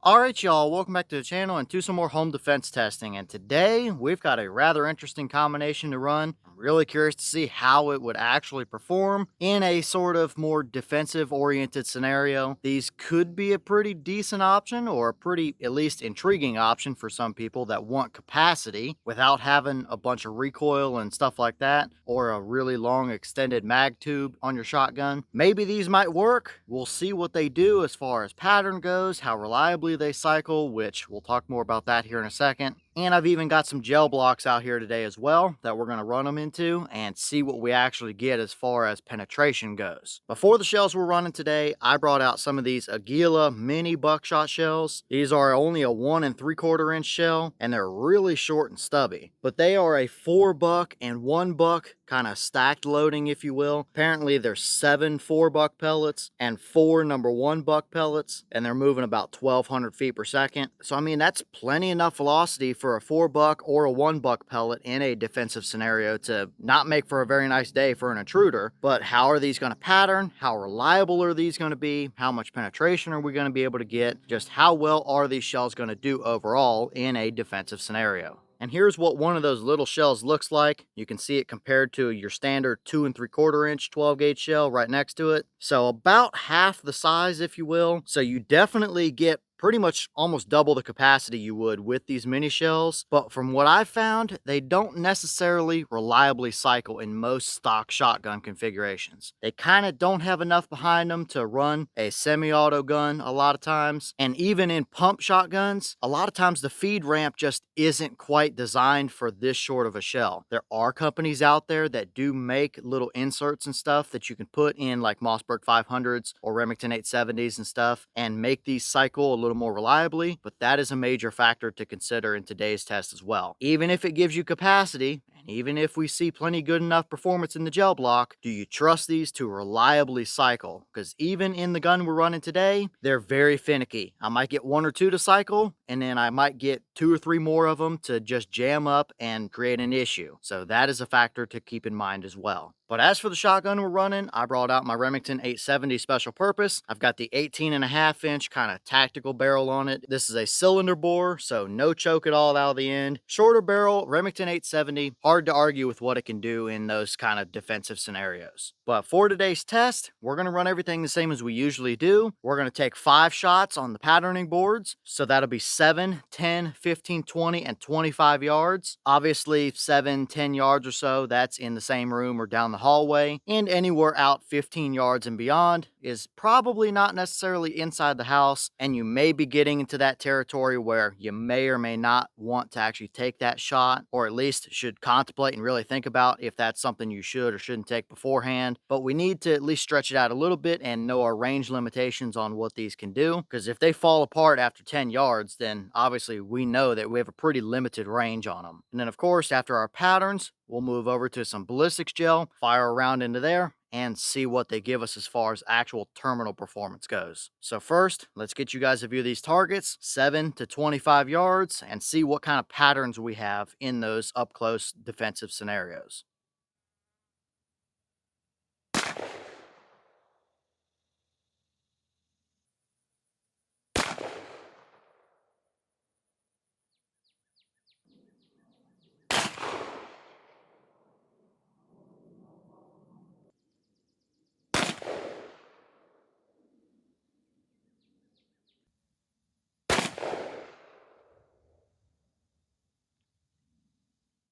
Alright y'all, welcome back to the channel and to some more home defense testing. And today we've got a rather interesting combination to run. I'm really curious to see how it would actually perform in a sort of more defensive oriented scenario. These could be a pretty decent option, or a pretty at least intriguing option for some people that want capacity without having a bunch of recoil and stuff like that, or a really long extended mag tube on your shotgun. Maybe these might work. We'll see what they do as far as pattern goes, how reliably they cycle, which we'll talk more about that here in a second. And I've even got some gel blocks out here today as well that we're going to run them into and see what we actually get as far as penetration goes. Before the shells we're running today, I brought out some of these Aguila mini buckshot shells. These are only a 1 3/4 inch shell and they're really short and stubby, but they are a 4-buck and 1-buck kind of stacked loading, if you will. Apparently there's 7 4-buck pellets and 4 number 1-buck pellets, and they're moving about 1,200 feet per second. So I mean, that's plenty enough velocity for a 4-buck or a 1-buck pellet in a defensive scenario to not make for a very nice day for an intruder. But how are these going to pattern? How reliable are these going to be? How much penetration are we going to be able to get? Just how well are these shells going to do overall in a defensive scenario? And here's what one of those little shells looks like. You can see it compared to your standard 2 3/4 inch 12 gauge shell right next to it. So about half the size, if you will. So you definitely get pretty much almost double the capacity you would with these mini shells. But from what I've found, they don't necessarily reliably cycle in most stock shotgun configurations. They kind of don't have enough behind them to run a semi-auto gun a lot of times. And even in pump shotguns, a lot of times the feed ramp just isn't quite designed for this short of a shell. There are companies out there that do make little inserts and stuff that you can put in, like Mossberg 500s or Remington 870s and stuff, and make these cycle a little more reliably, but that is a major factor to consider in today's test as well. Even if it gives you capacity, and even if we see plenty good enough performance in the gel block, do you trust these to reliably cycle? Because even in the gun we're running today, they're very finicky. I might get 1 or 2 to cycle, and then I might get 2 or 3 more of them to just jam up and create an issue. So that is a factor to keep in mind as well. But as for the shotgun we're running, I brought out my Remington 870 special purpose. I've got the 18.5 inch kind of tactical barrel on it. This is a cylinder bore, so no choke at all out of the end. Shorter barrel, Remington 870. Hard to argue with what it can do in those kind of defensive scenarios. But for today's test, we're going to run everything the same as we usually do. We're going to take 5 shots on the patterning boards. So that'll be 7, 10, 15, 20, and 25 yards. Obviously 7, 10 yards or so, that's in the same room or down the hallway, and anywhere out 15 yards and beyond is probably not necessarily inside the house, and you may be getting into that territory where you may or may not want to actually take that shot, or at least should contemplate and really think about if that's something you should or shouldn't take beforehand. But we need to at least stretch it out a little bit and know our range limitations on what these can do, because if they fall apart after 10 yards, then obviously we know that we have a pretty limited range on them. And then of course, after our patterns, we'll move over to some ballistics gel, fire around into there, and see what they give us as far as actual terminal performance goes. So first, let's get you guys a view of these targets, 7 to 25 yards, and see what kind of patterns we have in those up-close defensive scenarios.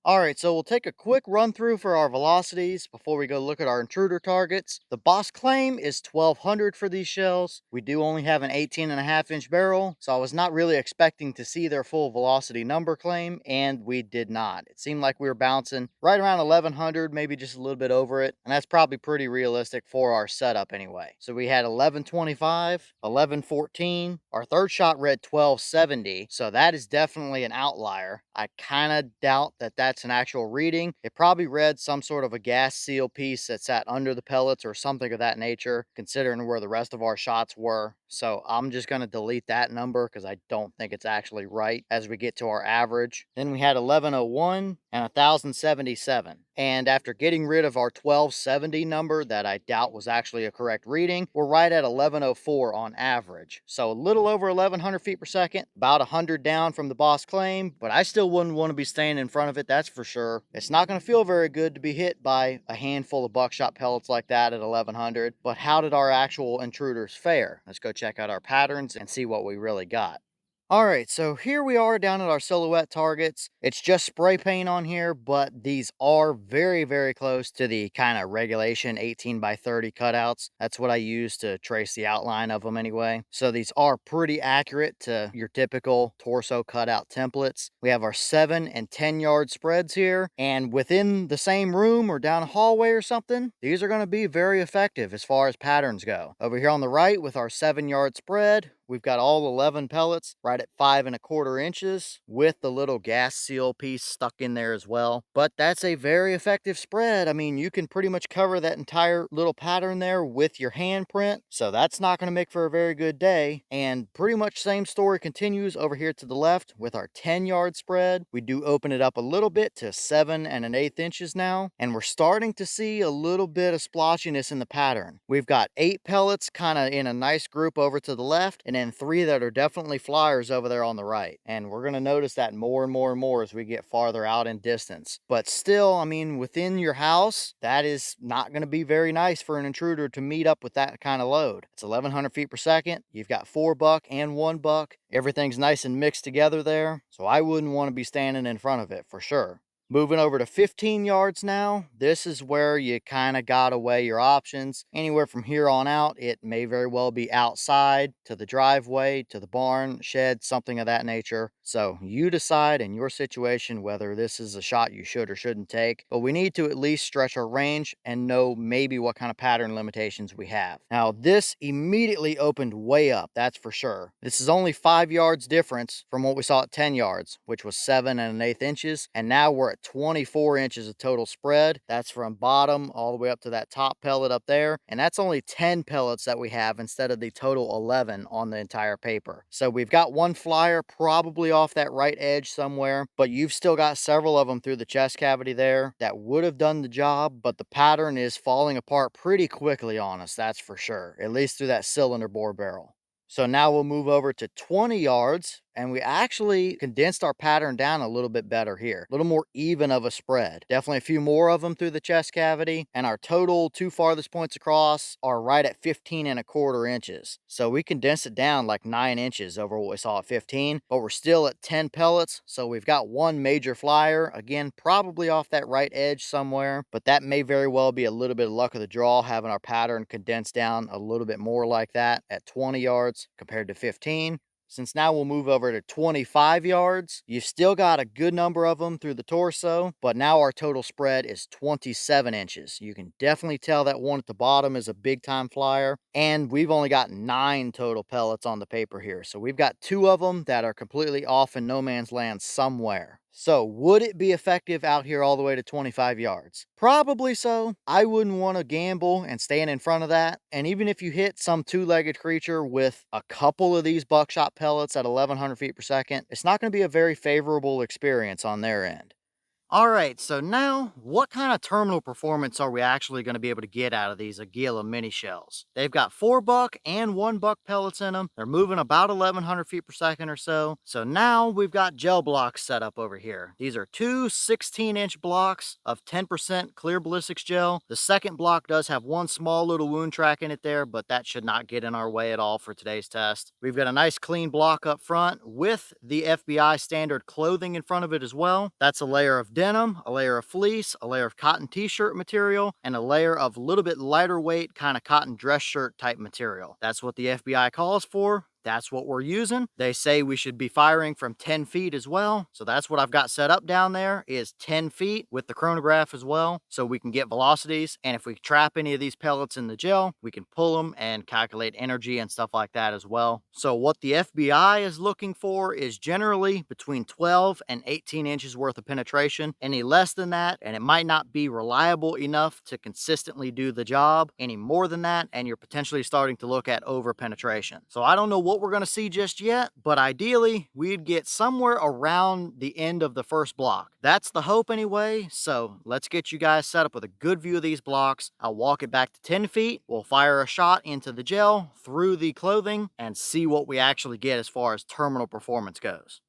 All right, so we'll take a quick run through for our velocities before we go look at our intruder targets. The boss claim is 1,200 for these shells. We do only have an 18.5 inch barrel, so I was not really expecting to see their full velocity number claim, and we did not. It seemed like we were bouncing right around 1,100, maybe just a little bit over it, and that's probably pretty realistic for our setup anyway. So we had 1125, 1114. Our third shot read 1270, so that is definitely an outlier. I kind of doubt that that's an actual reading. It probably read some sort of a gas seal piece that sat under the pellets or something of that nature, considering where the rest of our shots were. So I'm just going to delete that number because I don't think it's actually right as we get to our average. Then we had 1101 and 1077. And after getting rid of our 1270 number that I doubt was actually a correct reading, we're right at 1104 on average. So a little over 1100 feet per second, about 100 down from the boss claim, but I still wouldn't want to be staying in front of it, that's for sure. It's not going to feel very good to be hit by a handful of buckshot pellets like that at 1100, but how did our actual intruders fare? Let's go check out our patterns and see what we really got. All right, so here we are down at our silhouette targets. It's just spray paint on here, but these are very, very close to the kind of regulation 18 by 30 cutouts. That's what I use to trace the outline of them anyway. So these are pretty accurate to your typical torso cutout templates. We have our 7 and 10 yard spreads here, and within the same room or down a hallway or something, these are going to be very effective as far as patterns go. Over here on the right with our 7-yard spread, we've got all 11 pellets right at 5¼ inches with the little gas seal piece stuck in there as well. But that's a very effective spread. I mean, you can pretty much cover that entire little pattern there with your handprint. So that's not going to make for a very good day. And pretty much same story continues over here to the left with our 10-yard spread. We do open it up a little bit to 7⅛ inches now. And we're starting to see a little bit of splotchiness in the pattern. We've got 8 pellets kind of in a nice group over to the left, and then 3 that are definitely flyers over there on the right. And we're going to notice that more and more and more as we get farther out in distance. But still, I mean, within your house, that is not going to be very nice for an intruder to meet up with that kind of load. It's 1100 feet per second. You've got 4 buck and 1 buck. Everything's nice and mixed together there. So I wouldn't want to be standing in front of it for sure. Moving over to 15 yards now, this is where you kind of got to weigh your options. Anywhere from here on out, it may very well be outside to the driveway, to the barn, shed, something of that nature. So you decide in your situation whether this is a shot you should or shouldn't take, but we need to at least stretch our range and know maybe what kind of pattern limitations we have. Now, this immediately opened way up, that's for sure. This is only 5 yards difference from what we saw at 10 yards, which was 7⅛ inches, and now we're at 24 inches of total spread. That's from bottom all the way up to that top pellet up there. And that's only 10 pellets that we have instead of the total 11 on the entire paper. So we've got 1 flyer probably off that right edge somewhere, but you've still got several of them through the chest cavity there that would have done the job, but the pattern is falling apart pretty quickly on us, that's for sure, at least through that cylinder bore barrel. So now we'll move over to 20 yards, and we actually condensed our pattern down a little bit better here. A little more even of a spread. Definitely a few more of them through the chest cavity, and our total 2 farthest points across are right at 15¼ inches. So we condensed it down like 9 inches over what we saw at 15, but we're still at 10 pellets, so we've got 1 major flyer, again, probably off that right edge somewhere, but that may very well be a little bit of luck of the draw, having our pattern condensed down a little bit more like that at 20 yards compared to 15. Since now we'll move over to 25 yards, you've still got a good number of them through the torso, but now our total spread is 27 inches. You can definitely tell that one at the bottom is a big time flyer, and we've only got 9 total pellets on the paper here. So we've got 2 of them that are completely off in no man's land somewhere. So would it be effective out here all the way to 25 yards? Probably so. I wouldn't want to gamble and stand in front of that. And even if you hit some 2-legged creature with a couple of these buckshot pellets at 1100 feet per second, it's not going to be a very favorable experience on their end. All right, so now what kind of terminal performance are we actually going to be able to get out of these Aguila Minishells? They've got 4 buck and 1 buck pellets in them. They're moving about 1100 feet per second or so. So now we've got gel blocks set up over here. These are 2 16-inch blocks of 10% clear ballistics gel. The second block does have 1 small little wound track in it there, but that should not get in our way at all for today's test. We've got a nice clean block up front with the FBI standard clothing in front of it as well. That's a layer of denim, a layer of fleece, a layer of cotton t-shirt material, and a layer of a little bit lighter weight kind of cotton dress shirt type material. That's what the FBI calls for. That's what we're using. They say we should be firing from 10 feet as well. So that's what I've got set up down there is 10 feet with the chronograph as well. So we can get velocities. And if we trap any of these pellets in the gel, we can pull them and calculate energy and stuff like that as well. So what the FBI is looking for is generally between 12 and 18 inches worth of penetration. Any less than that, and it might not be reliable enough to consistently do the job. Any more than that, and you're potentially starting to look at over penetration. So I don't know what what we're going to see just yet, but ideally, we'd get somewhere around the end of the first block. That's the hope anyway, so let's get you guys set up with a good view of these blocks. I'll walk it back to 10 feet, we'll fire a shot into the gel, through the clothing, and see what we actually get as far as terminal performance goes.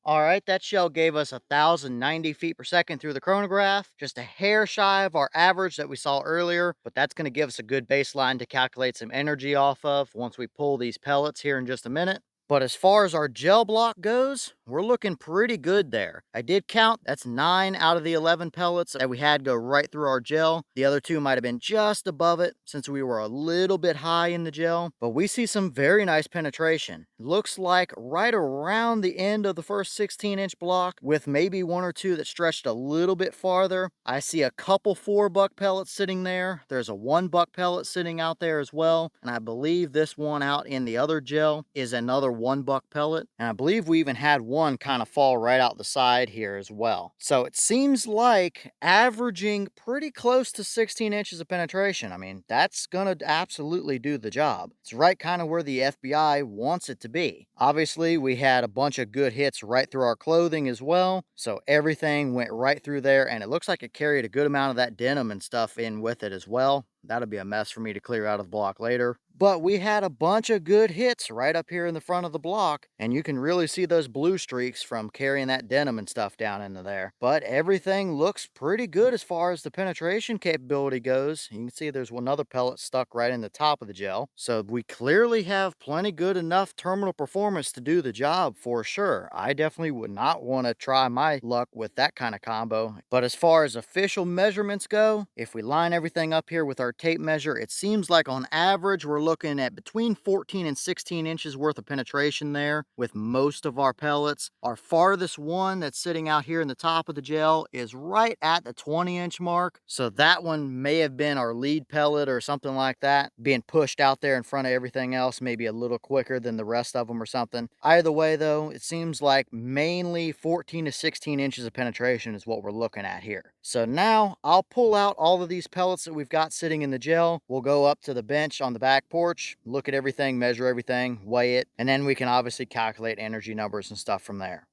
All right, that shell gave us 1,090 feet per second through the chronograph, just a hair shy of our average that we saw earlier, but that's going to give us a good baseline to calculate some energy off of once we pull these pellets here in just a minute. But as far as our gel block goes, we're looking pretty good there. I did count, that's 9 out of the 11 pellets that we had go right through our gel. The other 2 might have been just above it since we were a little bit high in the gel, but we see some very nice penetration. Looks like right around the end of the first 16-inch block, with maybe 1 or 2 that stretched a little bit farther. I see a couple 4-buck pellets sitting there. There's a 1-buck pellet sitting out there as well, and I believe this one out in the other gel is another 1-buck pellet, and I believe we even had one kind of fall right out the side here as well. So it seems like averaging pretty close to 16 inches of penetration. I mean, that's gonna absolutely do the job. It's right kind of where the FBI wants it to be. Obviously, we had a bunch of good hits right through our clothing as well, so everything went right through there, and it looks like it carried a good amount of that denim and stuff in with it as well. That'll be a mess for me to clear out of the block later. But we had a bunch of good hits right up here in the front of the block, and you can really see those blue streaks from carrying that denim and stuff down into there. But everything looks pretty good as far as the penetration capability goes. You can see there's another pellet stuck right in the top of the gel. So we clearly have plenty good enough terminal performance to do the job for sure. I definitely would not want to try my luck with that kind of combo. But as far as official measurements go, if we line everything up here with our tape measure, it seems like on average we're looking at between 14 and 16 inches worth of penetration there with most of our pellets. Our farthest one that's sitting out here in the top of the gel is right at the 20-inch mark. So that one may have been our lead pellet or something like that, being pushed out there in front of everything else, maybe a little quicker than the rest of them or something. Either way though, it seems like mainly 14 to 16 inches of penetration is what we're looking at here. So now I'll pull out all of these pellets that we've got sitting in the gel. We'll go up to the bench on the back porch, look at everything, measure everything, weigh it, and then we can obviously calculate energy numbers and stuff from there.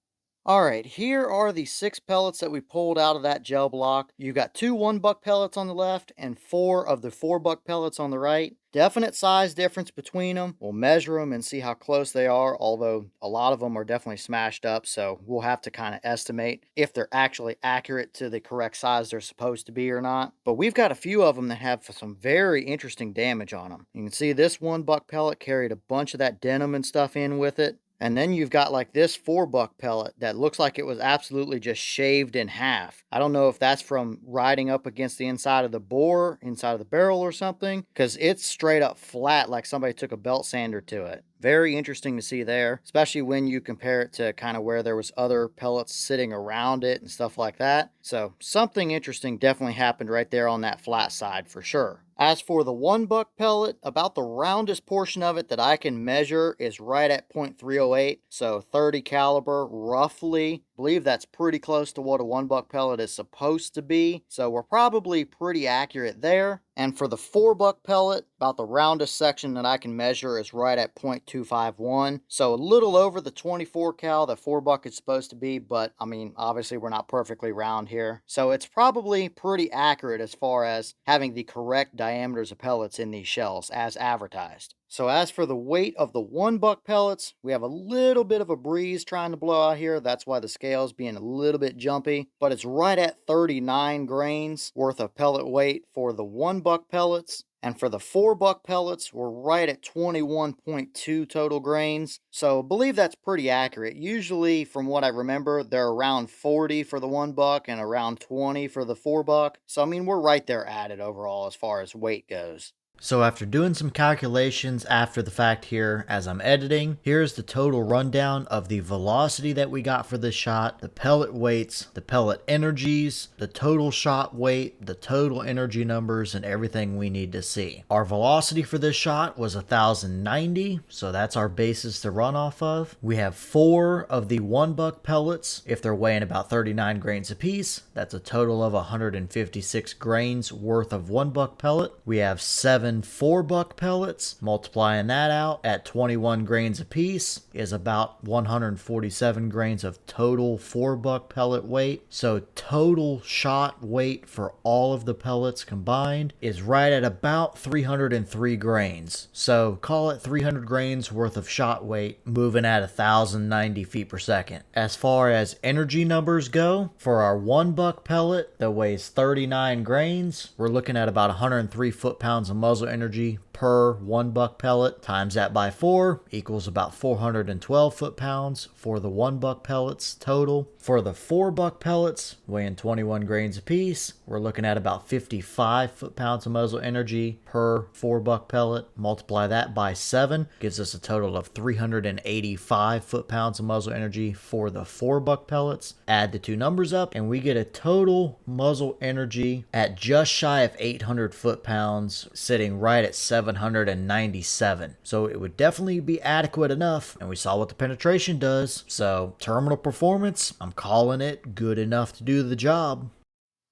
All right, here are the 6 pellets that we pulled out of that gel block. You got 2 1-buck pellets on the left and 4 of the 4-buck pellets on the right. Definite size difference between them. We'll measure them and see how close they are, although a lot of them are definitely smashed up, so we'll have to kind of estimate if they're actually accurate to the correct size they're supposed to be or not. But we've got a few of them that have some very interesting damage on them. You can see this 1-buck pellet carried a bunch of that denim and stuff in with it. And then you've got like this 4-buck pellet that looks like it was absolutely just shaved in half. I don't know if that's from riding up against the inside of the bore, inside of the barrel or something, because it's straight up flat like somebody took a belt sander to it. Very interesting to see there, especially when you compare it to kind of where there was other pellets sitting around it and stuff like that. So something interesting definitely happened right there on that flat side for sure. As for the 1-buck pellet, about the roundest portion of it that I can measure is right at .308, so 30 caliber roughly. I believe that's pretty close to what a 1-buck pellet is supposed to be, so we're probably pretty accurate there. And for the 4-buck pellet, about the roundest section that I can measure is right at .251. So a little over the 24 cal that 4-buck is supposed to be, but I mean, obviously we're not perfectly round here. So it's probably pretty accurate as far as having the correct diameters of pellets in these shells as advertised. So as for the weight of the 1-buck pellets, we have a little bit of a breeze trying to blow out here. That's why the scale's being a little bit jumpy, but it's right at 39 grains worth of pellet weight for the 1-buck pellets. And for the 4-buck pellets, we're right at 21.2 total grains. So I believe that's pretty accurate. Usually, from what I remember, they're around 40 for the 1-buck and around 20 for the 4-buck. So I mean, we're right there at it overall as far as weight goes. So after doing some calculations after the fact here as I'm editing, here's the total rundown of the velocity that we got for this shot, the pellet weights, the pellet energies, the total shot weight, the total energy numbers, and everything we need to see. Our velocity for this shot was 1090, so that's our basis to run off of. We have 4 of the 1 buck pellets. If they're weighing about 39 grains apiece, that's a total of 156 grains worth of 1 buck pellet. We have 7 4-buck pellets. Multiplying that out at 21 grains apiece is about 147 grains of total 4-buck pellet weight. So total shot weight for all of the pellets combined is right at about 303 grains. So call it 300 grains worth of shot weight moving at 1090 feet per second. As far as energy numbers go, for our 1 buck pellet that weighs 39 grains, we're looking at about 103 foot-pounds of muzzle energy per 1 buck pellet. Times that by 4 equals about 412 foot-pounds for the 1 buck pellets total. For the 4 buck pellets weighing 21 grains apiece, we're looking at about 55 foot-pounds of muzzle energy per 4 buck pellet. Multiply that by 7 gives us a total of 385 foot-pounds of muzzle energy for the 4 buck pellets. Add the two numbers up and we get a total muzzle energy at just shy of 800 foot-pounds, sitting right at 797. So it would definitely be adequate enough, and we saw what the penetration does. So terminal performance, I'm calling it good enough to do the job.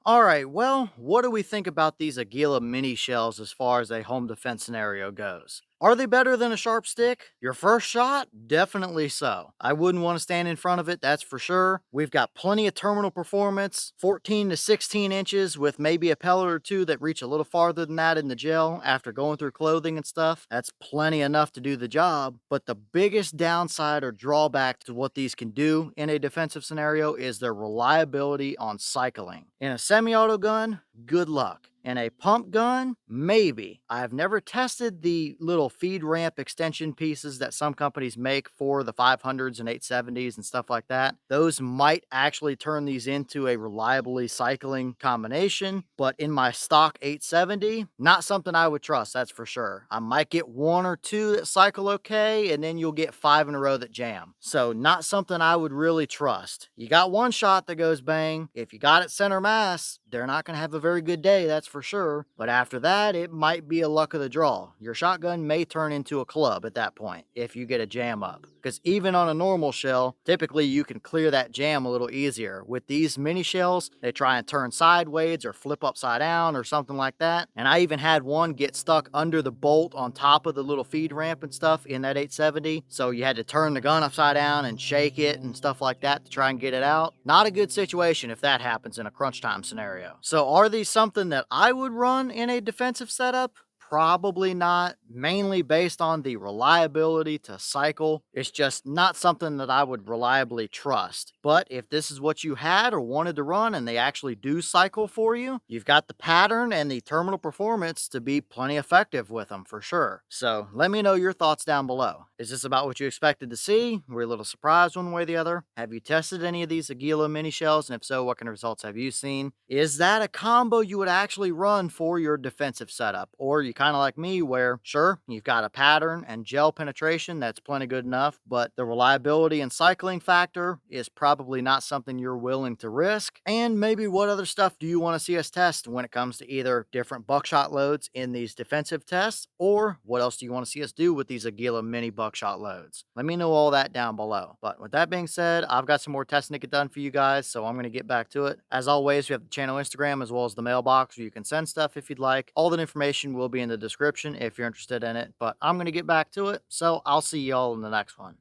Alright, well, what do we think about these Aguila Minishells as far as a home defense scenario goes? Are they better than a sharp stick? Your first shot? Definitely so. I wouldn't want to stand in front of it, that's for sure. We've got plenty of terminal performance, 14 to 16 inches with maybe a pellet or two that reach a little farther than that in the gel after going through clothing and stuff. That's plenty enough to do the job. But the biggest downside or drawback to what these can do in a defensive scenario is their reliability on cycling. In a semi-auto gun, good luck. In a pump gun, maybe. I've never tested the little feed ramp extension pieces that some companies make for the 500s and 870s and stuff like that. Those might actually turn these into a reliably cycling combination, but in my stock 870, not something I would trust, that's for sure. I might get 1 or 2 that cycle okay, and then you'll get 5 in a row that jam. So not something I would really trust. You got one shot that goes bang. If you got it center mass, they're not going to have a very good day, that's for sure. But after that, it might be a luck of the draw. Your shotgun may turn into a club at that point if you get a jam up. Because even on a normal shell, typically you can clear that jam a little easier. With these mini shells, they try and turn sideways or flip upside down or something like that. And I even had one get stuck under the bolt on top of the little feed ramp and stuff in that 870. So you had to turn the gun upside down and shake it and stuff like that to try and get it out. Not a good situation if that happens in a crunch time scenario. So are these something that I would run in a defensive setup? Probably not, mainly based on the reliability to cycle. It's just not something that I would reliably trust. But if this is what you had or wanted to run and they actually do cycle for you, you've got the pattern and the terminal performance to be plenty effective with them for sure. So let me know your thoughts down below. Is this about what you expected to see? Were you a little surprised one way or the other? Have you tested any of these Aguila mini shells? And if so, what kind of results have you seen? Is that a combo you would actually run for your defensive setup? Or you kind of like me where, sure, you've got a pattern and gel penetration that's plenty good enough, but the reliability and cycling factor is probably not something you're willing to risk. And maybe what other stuff do you want to see us test when it comes to either different buckshot loads in these defensive tests, or what else do you want to see us do with these Aguila mini buckshot loads? Let me know all that down below. But with that being said, I've got some more testing to get done for you guys, so I'm going to get back to it. As always, we have the channel Instagram as well as the mailbox where you can send stuff if you'd like. All that information will be in the description if you're interested in it, but I'm going to get back to it, so I'll see y'all in the next one.